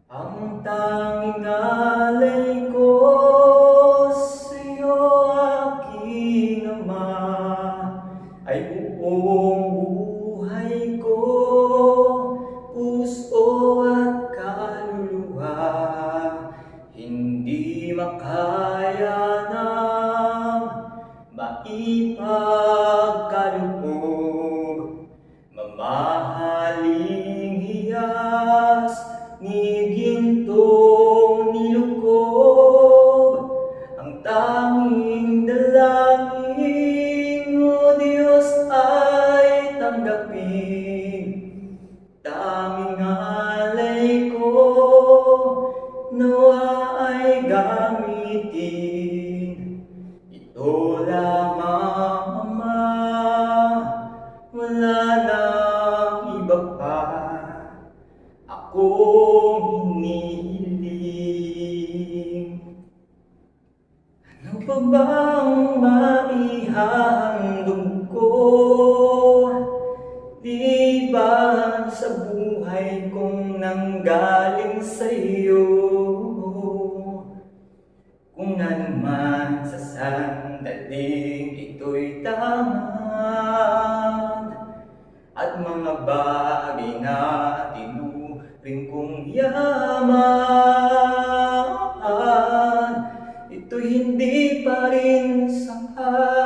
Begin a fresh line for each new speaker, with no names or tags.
Ang tanging alay ko sa'yo, aking Ama, ay buong buhay ko, puso at kaluluwa. Hindi makaya ng maipagkaloob, mamahaling hiyas ni gintong nilukob. Ang tanging dalangin, O Diyos, ay tanggapin. Tanging alay ko, nawa ay gamitin. Ito lamang, Ama, wala nang iba pa akong hinihiling. Ano pa bang maihandog ko, di ba sa buhay kong nanggaling sa iyo? Kung ano man sa sandaling ito'y tamad, at mga bagay na tinuring kong yaman, ito'y hindi pa rin sapat